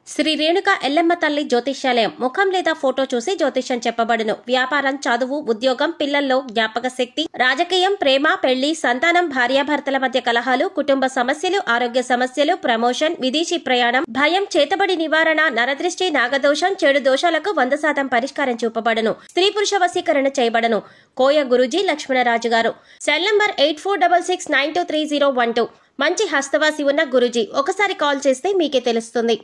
శ్రీ రేణుక ఎల్లమ్మ తల్లి జ్యోతిష్యాలయం ముఖం లేదా ఫోటో చూసి జ్యోతిష్యం చెప్పబడును. వ్యాపారం, చదువు, ఉద్యోగం, పిల్లల్లో జ్ఞాపక శక్తి, రాజకీయం, ప్రేమ, పెళ్లి, సంతానం, భార్యాభర్తల మధ్య కలహాలు, కుటుంబ సమస్యలు, ఆరోగ్య సమస్యలు, ప్రమోషన్, విదేశీ ప్రయాణం, భయం, చేతబడి నివారణ, నరదృష్టి, నాగదోషం, చెడు దోషాలకు 100% పరిష్కారం చూపబడును. స్త్రీ పురుష వశీకరణ చేయబడను. కోయ గురూజీ లక్ష్మణరాజు గారు. Cell number 8466923012. మంచి హస్తవాసి ఉన్న గురూజీ. ఒకసారి కాల్ చేస్తే మీకే తెలుస్తుంది.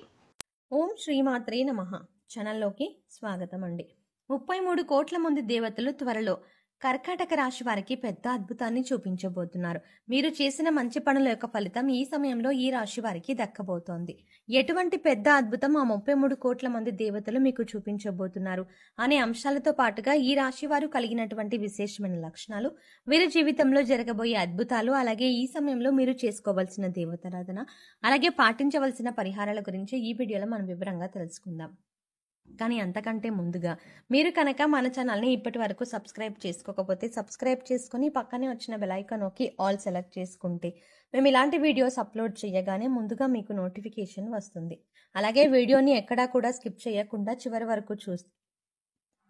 ఓం శ్రీమాత్రే నమః. ఛానల్లోకి స్వాగతం అండి. 33 కోట్ల మంది దేవతలు త్వరలో కర్కాటక రాశి వారికి పెద్ద అద్భుతాన్ని చూపించబోతున్నారు. మీరు చేసిన మంచి పనుల యొక్క ఫలితం ఈ సమయంలో ఈ రాశి వారికి దక్కబోతోంది. ఎటువంటి పెద్ద అద్భుతం ఆ 33 కోట్ల మంది దేవతలు మీకు చూపించబోతున్నారు అనే అంశాలతో పాటుగా ఈ రాశి వారు కలిగినటువంటి విశేషమైన లక్షణాలు, వీరి జీవితంలో జరగబోయే అద్భుతాలు, అలాగే ఈ సమయంలో మీరు చేసుకోవాల్సిన దేవతారాధన, అలాగే పాటించవలసిన పరిహారాల గురించి ఈ వీడియోలో మనం వివరంగా తెలుసుకుందాం. కానీ అంతకంటే ముందుగా మీరు కనుక మన ఛానల్ని ఇప్పటి వరకు సబ్స్క్రైబ్ చేసుకోకపోతే సబ్స్క్రైబ్ చేసుకుని పక్కనే వచ్చిన బెల్ ఐకాన్ నొక్కి ఆల్ సెలెక్ట్ చేసుకుంటే మేము ఇలాంటి వీడియోస్ అప్లోడ్ చేయగానే ముందుగా మీకు నోటిఫికేషన్ వస్తుంది. అలాగే వీడియోని ఎక్కడా కూడా స్కిప్ చేయకుండా చివరి వరకు చూస్తే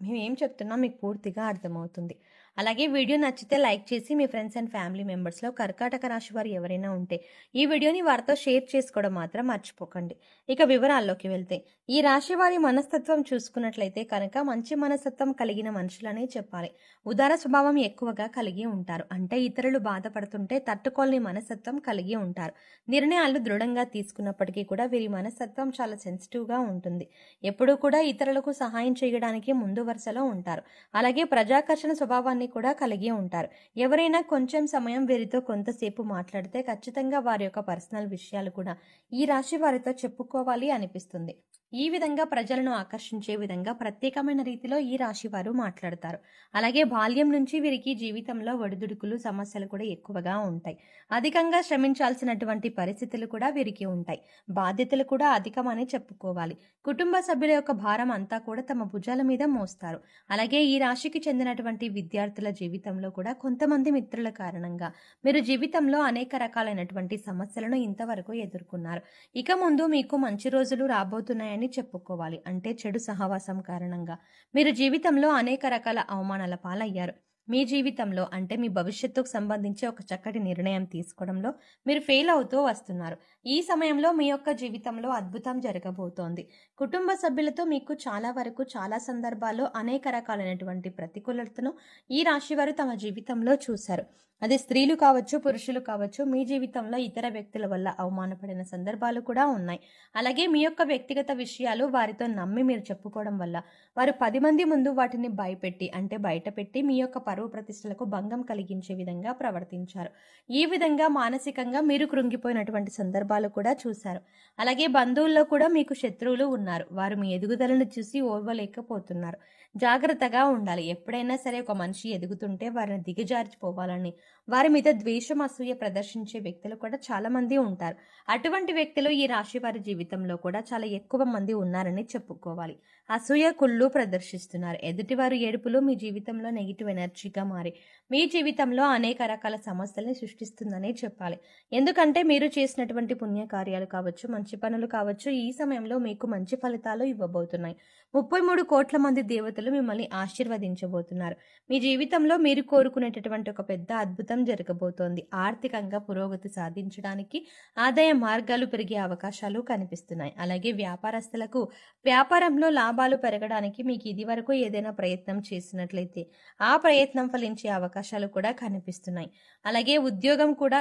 మేము ఏం చెప్తున్నా మీకు పూర్తిగా అర్థమవుతుంది. అలాగే వీడియో నచ్చితే లైక్ చేసి మీ ఫ్రెండ్స్ అండ్ ఫ్యామిలీ మెంబర్స్లో కర్కాటక రాశి వారు ఎవరైనా ఉంటే ఈ వీడియోని వారితో షేర్ చేసుకోవడం మాత్రం మర్చిపోకండి. ఇక వివరాల్లోకి వెళ్తే ఈ రాశి వారి మనస్తత్వం చూసుకున్నట్లయితే కనుక మంచి మనస్తత్వం కలిగిన మనుషులనే చెప్పాలి. ఉదార స్వభావం ఎక్కువగా కలిగి ఉంటారు. అంటే ఇతరులు బాధపడుతుంటే తట్టుకోలేని మనస్తత్వం కలిగి ఉంటారు. నిర్ణయాలు దృఢంగా తీసుకున్నప్పటికీ కూడా వీరి మనస్తత్వం చాలా సెన్సిటివ్గా ఉంటుంది. ఎప్పుడూ కూడా ఇతరులకు సహాయం చేయడానికి ముందు వరుసలో ఉంటారు. అలాగే ప్రజాకర్షణ స్వభావాన్ని కూడా కలిగి ఉంటారు. ఎవరైనా కొంచెం సమయం వీరితో కొంతసేపు మాట్లాడితే ఖచ్చితంగా వారి యొక్క పర్సనల్ విషయాలు కూడా ఈ రాశి వారితో చెప్పుకోవాలి అనిపిస్తుంది. ఈ విధంగా ప్రజలను ఆకర్షించే విధంగా ప్రత్యేకమైన రీతిలో ఈ రాశి వారు మాట్లాడతారు. అలాగే బాల్యం నుంచి వీరికి జీవితంలో ఒడిదుడుకులు, సమస్యలు కూడా ఎక్కువగా ఉంటాయి. అధికంగా శ్రమించాల్సినటువంటి పరిస్థితులు కూడా వీరికి ఉంటాయి. బాధ్యతలు కూడా అధికమని చెప్పుకోవాలి. కుటుంబ సభ్యుల యొక్క భారం అంతా కూడా తమ భుజాల మీద మోస్తారు. అలాగే ఈ రాశికి చెందినటువంటి విద్యార్థుల జీవితంలో కూడా కొంతమంది మిత్రుల కారణంగా మీరు జీవితంలో అనేక రకాలైనటువంటి సమస్యలను ఇంతవరకు ఎదుర్కొన్నారు. ఇక ముందు మీకు మంచి రోజులు రాబోతున్నాయని చెప్పుకోవాలి. అంటే చెడు సహవాసం కారణంగా మీరు జీవితంలో అనేక రకాల అవమానాల పాలయ్యారు. మీ జీవితంలో అంటే మీ భవిష్యత్తుకు సంబంధించి ఒక చక్కటి నిర్ణయం తీసుకోవడంలో మీరు ఫెయిల్ అవుతూ వస్తున్నారు. ఈ సమయంలో మీ యొక్క జీవితంలో అద్భుతం జరగబోతోంది. కుటుంబ సభ్యులతో మీకు చాలా వరకు చాలా సందర్భాల్లో అనేక రకాలైనటువంటి ప్రతికూలతను ఈ రాశి వారు తమ జీవితంలో చూశారు. అది స్త్రీలు కావచ్చు, పురుషులు కావచ్చు. మీ జీవితంలో ఇతర వ్యక్తుల వల్ల అవమానపడిన సందర్భాలు కూడా ఉన్నాయి. అలాగే మీ యొక్క వ్యక్తిగత విషయాలు వారితో నమ్మి మీరు చెప్పుకోవడం వల్ల వారు 10 మంది ముందు వాటిని భయపెట్టి అంటే బయట పెట్టి మీ యొక్క పరువు ప్రతిష్టలకు భంగం కలిగించే విధంగా ప్రవర్తించారు. ఈ విధంగా మానసికంగా మీరు కృంగిపోయినటువంటి సందర్భాలు కూడా చూశారు. అలాగే బంధువుల్లో కూడా మీకు శత్రువులు ఉన్నారు. వారు మీ ఎదుగుదలను చూసి ఓర్వలేకపోతున్నారు. జాగ్రత్తగా ఉండాలి. ఎప్పుడైనా సరే ఒక మనిషి ఎదుగుతుంటే వారిని దిగజారిపోవాలని వారి మీద ద్వేషం, అసూయ ప్రదర్శించే వ్యక్తులు కూడా చాలా మంది ఉంటారు. అటువంటి వ్యక్తులు ఈ రాశి వారి జీవితంలో కూడా చాలా ఎక్కువ మంది ఉన్నారని చెప్పుకోవాలి. అసూయ, కుళ్ళు ప్రదర్శిస్తున్నారు. ఎదుటివారు ఏడుపులు మీ జీవితంలో నెగిటివ్ ఎనర్జీగా మారి మీ జీవితంలో అనేక రకాల సమస్యల్ని సృష్టిస్తుందని చెప్పాలి. ఎందుకంటే మీరు చేసినటువంటి పుణ్యకార్యాలు కావచ్చు, మంచి పనులు కావచ్చు, ఈ సమయంలో మీకు మంచి ఫలితాలు ఇవ్వబోతున్నాయి. 33 కోట్ల మంది దేవతలు మిమ్మల్ని ఆశీర్వదించబోతున్నారు. మీ జీవితంలో మీరు కోరుకునేటటువంటి ఒక పెద్ద అద్భుతం జరగబోతోంది. ఆర్థికంగా పురోగతి సాధించడానికి ఆదాయ మార్గాలు పెరిగే అవకాశాలు కనిపిస్తున్నాయి. అలాగే వ్యాపారస్తులకు వ్యాపారంలో లాభాలు పెరగడానికి మీకు ఇది వరకు ఏదైనా ప్రయత్నం చేసినట్లయితే ఆ ప్రయత్నం ఫలించే అవకాశాలు కూడా కనిపిస్తున్నాయి. అలాగే ఉద్యోగం కూడా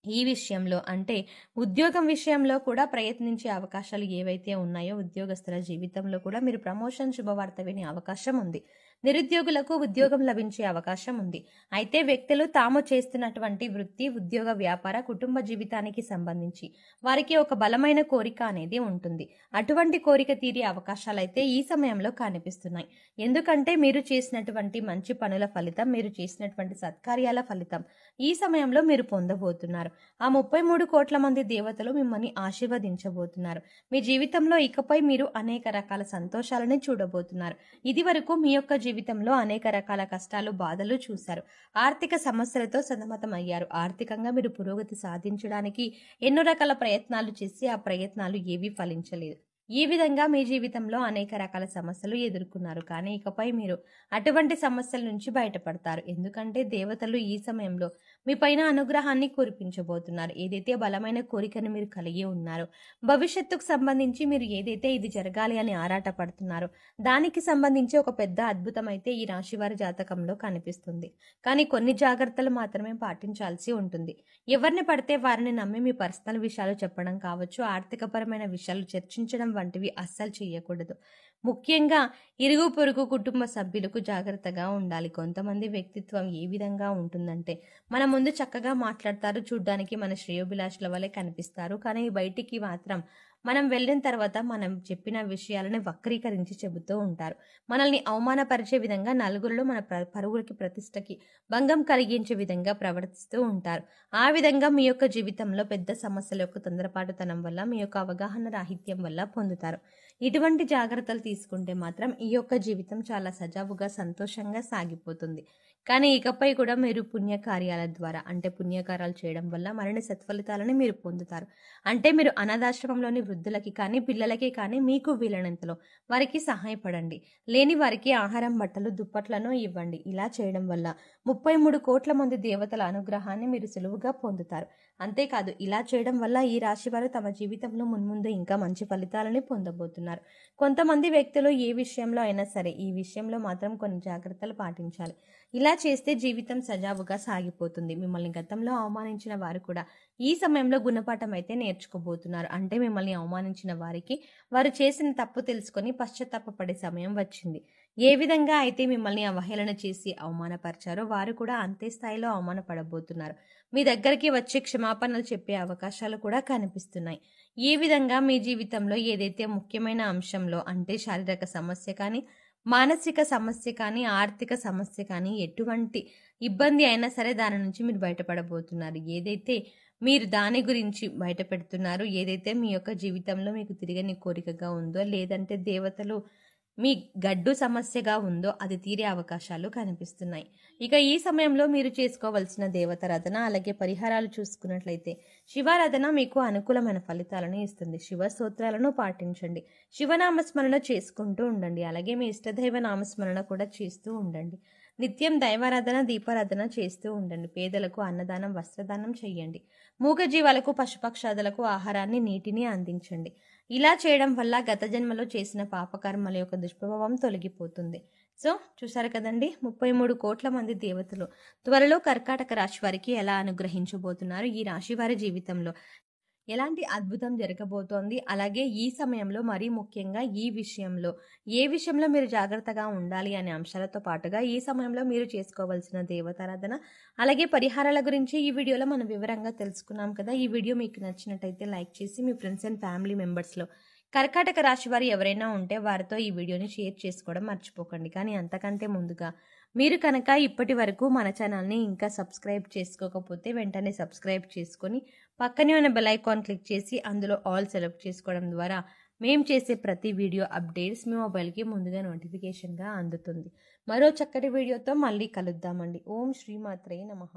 ఈ విషయంలో అంటే ఉద్యోగం విషయంలో కూడా ప్రయత్నించే అవకాశాలు ఏవైతే ఉన్నాయో ఉద్యోగస్తుల జీవితంలో కూడా మీరు ప్రమోషన్ శుభవార్త వినే అవకాశం ఉంది. నిరుద్యోగులకు ఉద్యోగం లభించే అవకాశం ఉంది. అయితే వ్యక్తులు తాము చేస్తున్నటువంటి వృత్తి, ఉద్యోగ, వ్యాపార, కుటుంబ జీవితానికి సంబంధించి వారికి ఒక బలమైన కోరిక అనేది ఉంటుంది. అటువంటి కోరిక తీరే అవకాశాలు అయితే ఈ సమయంలో కనిపిస్తున్నాయి. ఎందుకంటే మీరు చేసినటువంటి మంచి పనుల ఫలితం, మీరు చేసినటువంటి సత్కార్యాల ఫలితం ఈ సమయంలో మీరు పొందబోతున్నారు. ఆ 33 కోట్ల మంది దేవతలు మిమ్మల్ని ఆశీర్వదించబోతున్నారు. మీ జీవితంలో ఇకపై మీరు అనేక రకాల సంతోషాలను చూడబోతున్నారు. ఇది వరకు మీ యొక్క జీవితంలో అనేక రకాల కష్టాలు, బాధలు చూశారు. ఆర్థిక సమస్యలతో సతమతమయ్యారు. ఆర్థికంగా మీరు పురోగతి సాధించడానికి ఎన్నో రకాల ప్రయత్నాలు చేసి ఆ ప్రయత్నాలు ఏవీ ఫలించలేదు. ఈ విధంగా మీ జీవితంలో అనేక రకాల సమస్యలు ఎదుర్కొన్నారు, కానీ ఇకపై మీరు అటువంటి సమస్యల నుంచి బయటపడతారు. ఎందుకంటే దేవతలు ఈ సమయంలో మీ పైన అనుగ్రహాన్ని కురిపించబోతున్నారు. ఏదైతే బలమైన కోరికను మీరు కలిగి ఉన్నారో, భవిష్యత్తుకు సంబంధించి మీరు ఏదైతే ఇది జరగాలి అని ఆరాట పడుతున్నారో దానికి సంబంధించి ఒక పెద్ద అద్భుతం అయితే ఈ రాశివారి జాతకంలో కనిపిస్తుంది. కానీ కొన్ని జాగ్రత్తలు మాత్రమే పాటించాల్సి ఉంటుంది. ఎవరిని పడితే వారిని నమ్మి మీ పర్సనల్ విషయాలు చెప్పడం కావచ్చు, ఆర్థికపరమైన విషయాలు చర్చించడం వంటివి అస్సలు చేయకూడదు. ముఖ్యంగా ఇరుగు పొరుగు కుటుంబ సభ్యులకు జాగ్రత్తగా ఉండాలి. కొంతమంది వ్యక్తిత్వం ఏ విధంగా ఉంటుందంటే మన ముందు చక్కగా మాట్లాడతారు, చూడ్డానికి మన శ్రేయోభిలాషుల వలె కనిపిస్తారు, కానీ బయటికి మాత్రం మనం వెళ్ళిన తర్వాత మనం చెప్పిన విషయాలని వక్రీకరించి చెబుతూ ఉంటారు. మనల్ని అవమానపరిచే విధంగా, నలుగురిలో మన పరువులకి ప్రతిష్టకి భంగం కలిగించే విధంగా ప్రవర్తిస్తూ ఉంటారు. ఆ విధంగా మీ యొక్క జీవితంలో పెద్ద సమస్యల యొక్క తొందరపాటుతనం వల్ల, మీ యొక్క అవగాహన రాహిత్యం వల్ల పొందుతారు. ఇటువంటి జాగ్రత్తలు తీసుకుంటే మాత్రం ఈ యొక్క జీవితం చాలా సజావుగా సంతోషంగా సాగిపోతుంది. కానీ ఇకపై కూడా మీరు పుణ్యకార్యాల ద్వారా, అంటే పుణ్యకార్యాలు చేయడం వల్ల మరిన్ని సత్ఫలితాలని మీరు పొందుతారు. అంటే మీరు అనాథాశ్రమంలోని వృద్ధులకి కానీ పిల్లలకి కానీ మీకు వీలైనంతలో వారికి సహాయపడండి. లేని వారికి ఆహారం, బట్టలు, దుప్పట్లను ఇవ్వండి. ఇలా చేయడం వల్ల 33 కోట్ల మంది దేవతల అనుగ్రహాన్ని మీరు సులువుగా పొందుతారు. అంతేకాదు, ఇలా చేయడం వల్ల ఈ రాశి వారు తమ జీవితంలో మున్ముందు ఇంకా మంచి ఫలితాలని పొందబోతున్నారు. కొంతమంది వ్యక్తులు ఏ విషయంలో అయినా సరే ఈ విషయంలో మాత్రం కొన్ని జాగ్రత్తలు పాటించాలి. ఇలా చేస్తే జీవితం సజావుగా సాగిపోతుంది. మిమ్మల్ని గతంలో అవమానించిన వారు కూడా ఈ సమయంలో గుణపాఠం అయితే నేర్చుకోబోతున్నారు. అంటే మిమ్మల్ని అవమానించిన వారికి వారు చేసిన తప్పు తెలుసుకొని పశ్చాత్తాపపడే సమయం వచ్చింది. ఏ విధంగా అయితే మిమ్మల్ని అవహేళన చేసి అవమానపరిచారో వారు కూడా అంతే స్థాయిలో అవమానపడబోతున్నారు. మీ దగ్గరికి వచ్చి క్షమాపణలు చెప్పే అవకాశాలు కూడా కనిపిస్తున్నాయి. ఈ విధంగా మీ జీవితంలో ఏదైతే ముఖ్యమైన అంశంలో, అంటే శారీరక సమస్య కానీ, మానసిక సమస్య కానీ, ఆర్థిక సమస్య కానీ, ఎటువంటి ఇబ్బంది అయినా సరే దాని నుంచి మీరు బయటపడబోతున్నారు. ఏదైతే మీరు దాని గురించి బయట పెడుతున్నారు, ఏదైతే మీ యొక్క జీవితంలో మీకు తిరగని కోరికగా ఉందో, లేదంటే దేవతలు మీ గడ్డు సమస్యగా ఉందో అది తీరే అవకాశాలు కనిపిస్తున్నాయి. ఇక ఈ సమయంలో మీరు చేసుకోవాల్సిన దేవతారాధన అలాగే పరిహారాలు చూసుకున్నట్లయితే శివారాధన మీకు అనుకూలమైన ఫలితాలను ఇస్తుంది. శివ స్తోత్రాలను పాటించండి, శివనామస్మరణ చేసుకుంటూ ఉండండి, అలాగే మీ ఇష్టదైవ నామస్మరణ కూడా చేస్తూ ఉండండి. నిత్యం దైవారాధన, దీపారాధన చేస్తూ ఉండండి. పేదలకు అన్నదానం, వస్త్రదానం చేయండి. మూగజీవాలకు, పశుపక్షాదులకు ఆహారాన్ని, నీటిని అందించండి. ఇలా చేయడం వల్ల గత జన్మలో చేసిన పాపకర్మల యొక్క దుష్ప్రభావం తొలగిపోతుంది. సో చూసారు కదండి, 33 కోట్ల మంది దేవతలు త్వరలో కర్కాటక రాశి వారికి ఎలా అనుగ్రహించబోతున్నారు, ఈ రాశి వారి జీవితంలో ఎలాంటి అద్భుతం జరగబోతోంది, అలాగే ఈ సమయంలో మరీ ముఖ్యంగా ఏ విషయంలో మీరు జాగ్రత్తగా ఉండాలి అనే అంశాలతో పాటుగా ఈ సమయంలో మీరు చేసుకోవాల్సిన దేవతారాధన అలాగే పరిహారాల గురించి ఈ వీడియోలో మనం వివరంగా తెలుసుకున్నాం కదా. ఈ వీడియో మీకు నచ్చినట్టయితే లైక్ చేసి మీ ఫ్రెండ్స్ అండ్ ఫ్యామిలీ మెంబర్స్లో కర్కాటక రాశి వారు ఎవరైనా ఉంటే వారితో ఈ వీడియోని షేర్ చేసుకోవడం మర్చిపోకండి. కానీ అంతకంటే ముందుగా మీరు కనుక ఇప్పటి వరకు మన ఛానల్ని ఇంకా సబ్స్క్రైబ్ చేసుకోకపోతే వెంటనే సబ్స్క్రైబ్ చేసుకొని పక్కనే ఉన్న బెల్ ఐకాన్ క్లిక్ చేసి అందులో ఆల్ సెలెక్ట్ చేసుకోవడం ద్వారా మేము చేసే ప్రతి వీడియో అప్డేట్స్ మీ మొబైల్కి ముందుగా నోటిఫికేషన్గా అందుతుంది. మరో చక్కటి వీడియోతో మళ్ళీ కలుద్దామండి. ఓం శ్రీమాత్రే నమః.